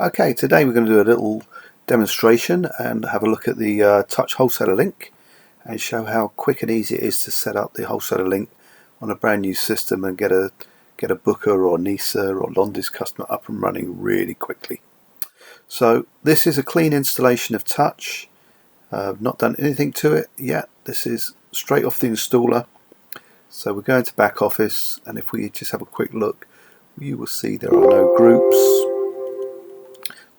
Okay, today we're going to do a little demonstration and have a look at the Touch Wholesaler Link and show how quick and easy it is to set up the Wholesaler Link on a brand new system and get a Booker or NISA or Londis customer up and running really quickly. So this is a clean installation of Touch. I've not done anything to it yet. This is straight off the installer. So we're going to back office, and if we just have a quick look, you will see there are no groups.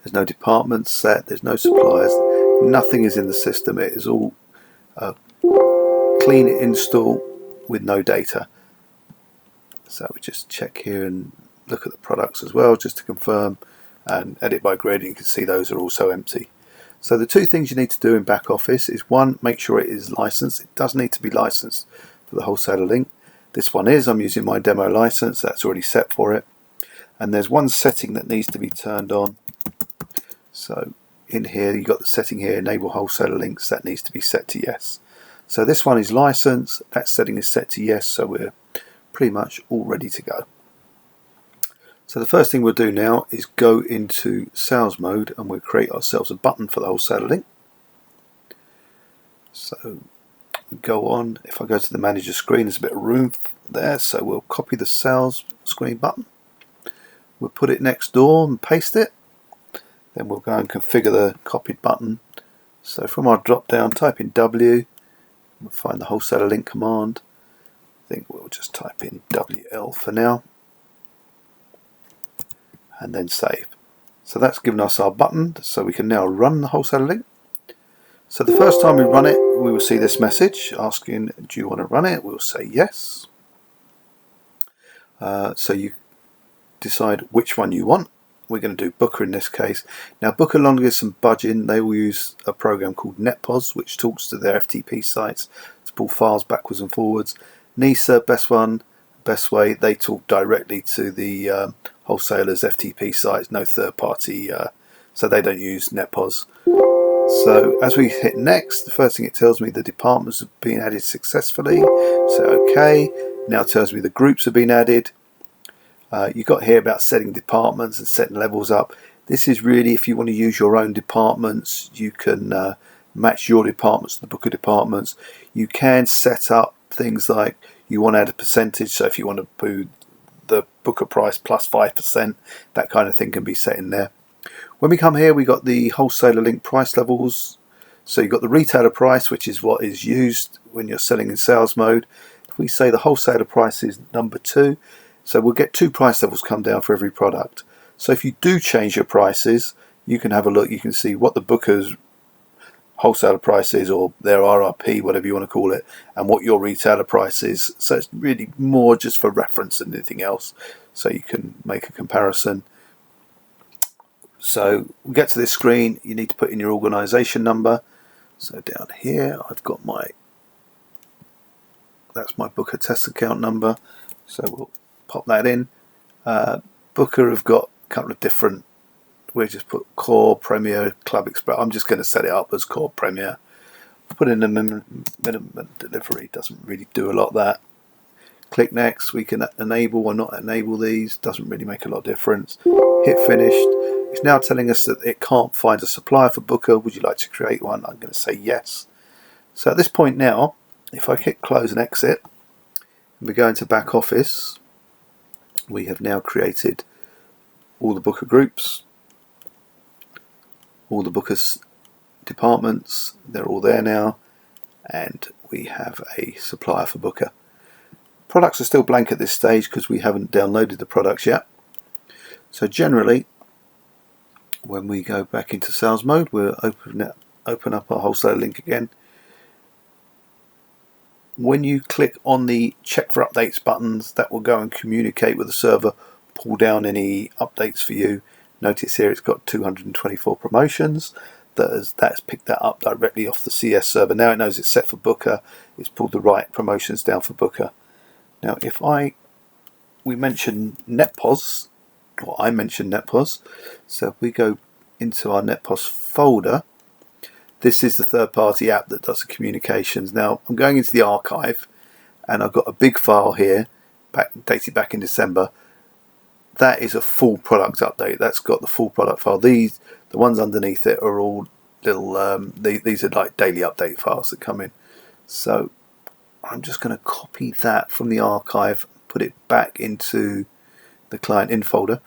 There's no departments set, there's no suppliers, nothing is in the system. It is all clean install with no data. So we just check here and look at the products as well, just to confirm, and edit by grid. You can see those are also empty. So the two things you need to do in back office is, one, make sure it is licensed. It does need to be licensed for the Wholesaler Link. This one is. I'm using my demo license, that's already set for it. And there's one setting that needs to be turned on. So in here you've got the setting here, enable wholesaler links, that needs to be set to yes. So this one is licensed, that setting is set to yes, so we're pretty much all ready to go. So the first thing we'll do now is go into sales mode, and we'll create ourselves a button for the Wholesaler Link. So we go on, if I go to the manager screen, there's a bit of room there, so we'll copy the sales screen button. We'll put it next door and paste it. Then we'll go and configure the copied button. So from our drop down, type in W, we'll find the Wholesaler Link command. I think we'll just type in WL for now, and then save. So that's given us our button, so we can now run the Wholesaler Link. So the first time we run it, we will see this message asking, do you want to run it? We'll say yes. So you decide which one you want. We're going to do Booker in this case. Now Booker, Londis and Budgin, they will use a program called NetPOS, which talks to their FTP sites to pull files backwards and forwards. NISA, best way, they talk directly to the wholesalers' FTP sites, no third party, so they don't use NetPOS. So as we hit next, the first thing it tells me, the departments have been added successfully. So okay, now it tells me the groups have been added. You've got here about setting departments and setting levels up. This is really, if you want to use your own departments, you can match your departments to the Booker departments. You can set up things like you want to add a percentage, so if you want to put the Booker price plus 5%, that kind of thing can be set in there. When we come here, we got the Wholesaler Link price levels. So you've got the retailer price, which is what is used when you're selling in sales mode. If we say the wholesaler price is number 2, so we'll get 2 price levels come down for every product. So if you do change your prices, you can have a look, you can see what the Booker's wholesaler price is, or their RRP, whatever you want to call it, and what your retailer price is. So it's really more just for reference than anything else, so you can make a comparison. So we get to this screen, you need to put in your organization number. So down here I've got that's my Booker test account number, so we'll pop that in. Booker have got a couple of different, we'll just put Core, Premier, Club Express. I'm just going to set it up as Core Premier. Put in the minimum delivery, doesn't really do a lot of that. Click next, we can enable or not enable these, doesn't really make a lot of difference. Hit finished. It's now telling us that it can't find a supplier for Booker. Would you like to create one? I'm going to say yes. So at this point now, if I hit close and exit, and we go into back office, we have now created all the Booker groups, all the Booker's departments, they're all there now, and we have a supplier for Booker. Products are still blank at this stage because we haven't downloaded the products yet. So generally, when we go back into sales mode, we'll open up our Wholesaler Link again. When you click on the check for updates buttons, that will go and communicate with the server, pull down any updates for you. Notice here it's got 224 promotions. That's picked that up directly off the CES server. Now it knows it's set for Booker. It's pulled the right promotions down for Booker. Now if we mentioned NetPOS, or I mentioned NetPOS, so if we go into our NetPOS folder, this is the third-party app that does the communications. Now I'm going into the archive, and I've got a big file here, dated back in December, that is a full product update. That's got the full product file. The ones underneath it are all little, these are like daily update files that come in. So I'm just going to copy that from the archive, put it back into the client in folder.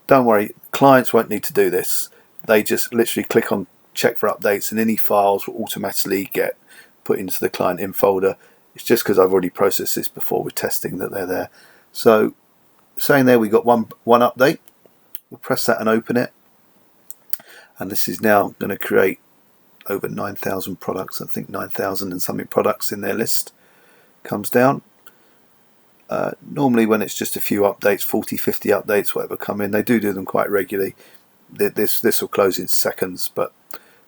Don't worry, clients won't need to do this. They just literally click on check for updates and any files will automatically get put into the client in folder. It's just because I've already processed this before with testing that they're there. So saying there we got one update. We'll press that and open it. And this is now going to create over 9,000 products. I think 9,000 and something products in their list. Comes down. Normally when it's just a few updates, 40, 50 updates, whatever come in, they do them quite regularly. This will close in seconds, but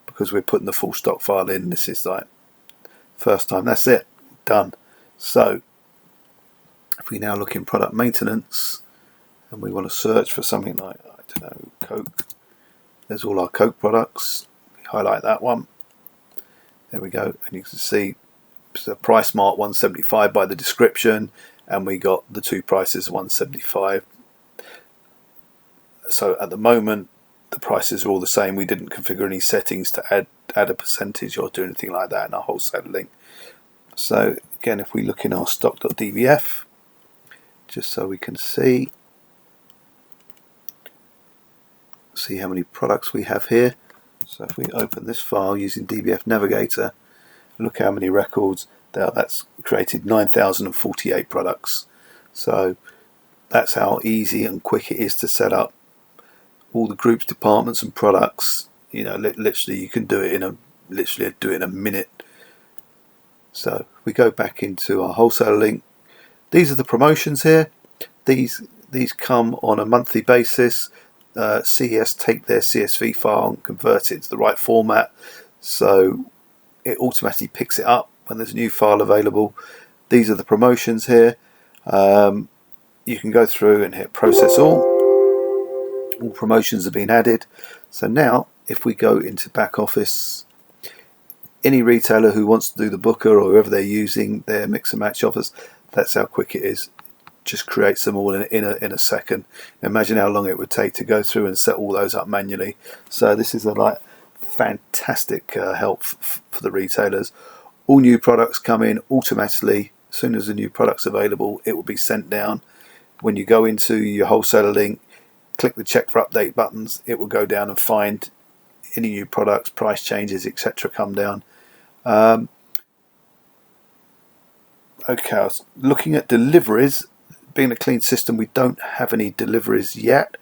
because we're putting the full stock file in, this is like first time. That's it, done. So if we now look in product maintenance and we want to search for something like, I don't know, Coke, there's all our Coke products. We highlight that one. There we go, and you can see the price mark 175 by the description, and we got the two prices 175. So at the moment the prices are all the same. We didn't configure any settings to add a percentage or do anything like that in our Wholesaler Link. So again, if we look in our stock.dbf, just so we can see how many products we have here. So if we open this file using DBF Navigator, look how many records there. That's created 9,048 products. So that's how easy and quick it is to set up all the groups, departments and products. You know, literally you can do it in a minute. So we go back into our Wholesaler Link. These are the promotions here. These come on a monthly basis. CES take their CSV file and convert it into the right format, so it automatically picks it up when there's a new file available. These are the promotions here. You can go through and hit process all promotions have been added. So now if we go into back office, any retailer who wants to do the booker or whoever they're using their mix and match offers, that's how quick it is. Just creates them all in a second. Imagine how long it would take to go through and set all those up manually. So this is a fantastic help for the retailers. All new products come in automatically. As soon as the new product's available, it will be sent down. When you go into your Wholesaler Link, click the check for update buttons, it will go down and find any new products, price changes, etc. come down. Okay, looking at deliveries. Being a clean system, we don't have any deliveries yet.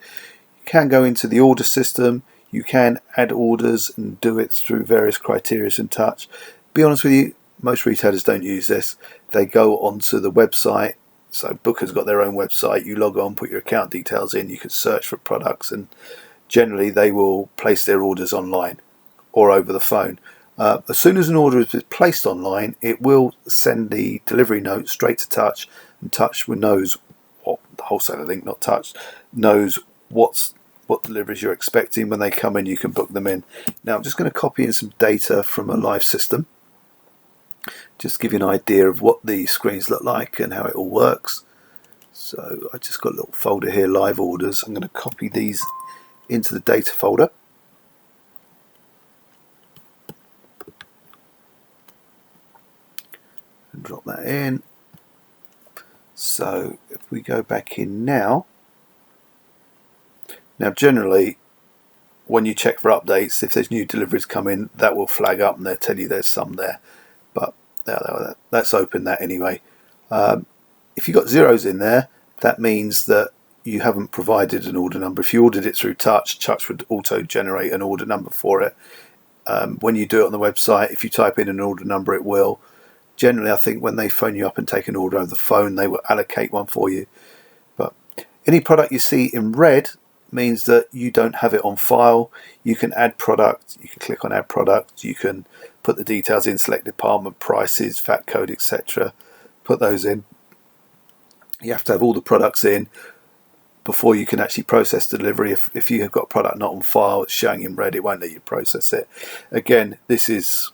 You can go into the order system, you can add orders and do it through various criteria and touch. Be honest with you, most retailers don't use this. They go onto the website. So Booker's got their own website. You log on, put your account details in, you can search for products, and generally they will place their orders online or over the phone. As soon as an order is placed online, it will send the delivery note straight to Touch, and Touch knows what the Wholesaler Link, not Touch, knows what deliveries you're expecting. When they come in, you can book them in. Now I'm just going to copy in some data from a live system, just to give you an idea of what these screens look like and how it all works. So I just got a little folder here, live orders. I'm going to copy these into the data folder. And drop that in. So if we go back in now generally when you check for updates, if there's new deliveries come in, that will flag up and they'll tell you there's some there. But let's open that anyway. If you've got zeros in there, that means that you haven't provided an order number. If you ordered it through Touch, Touch would auto generate an order number for it. When you do it on the website, if you type in an order number, it will. Generally, I think when they phone you up and take an order over the phone, they will allocate one for you. But any product you see in red means that you don't have it on file. You can add product, you can click on add product, you can put the details in, select department, prices, VAT code, etc. Put those in. You have to have all the products in before you can actually process delivery. If you have got a product not on file, it's showing in red, it won't let you process it. Again, this is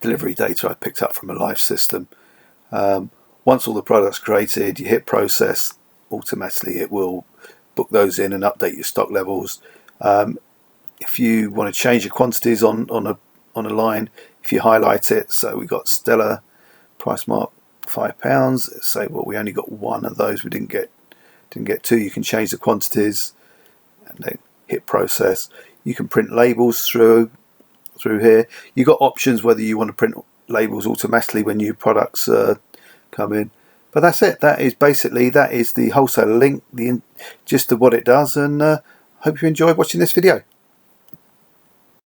delivery data I picked up from a live system. Once all the products created, you hit process, automatically it will book those in and update your stock levels. If you want to change the quantities on a line, if you highlight it, so we got Stella price mark £5. Let's say, well, we only got one of those, we didn't get two. You can change the quantities and then hit process. You can print labels through here. You've got options whether you want to print labels automatically when new products come in. But that's it. That is the Wholesaler Link, the gist of what it does, and hope you enjoyed watching this video.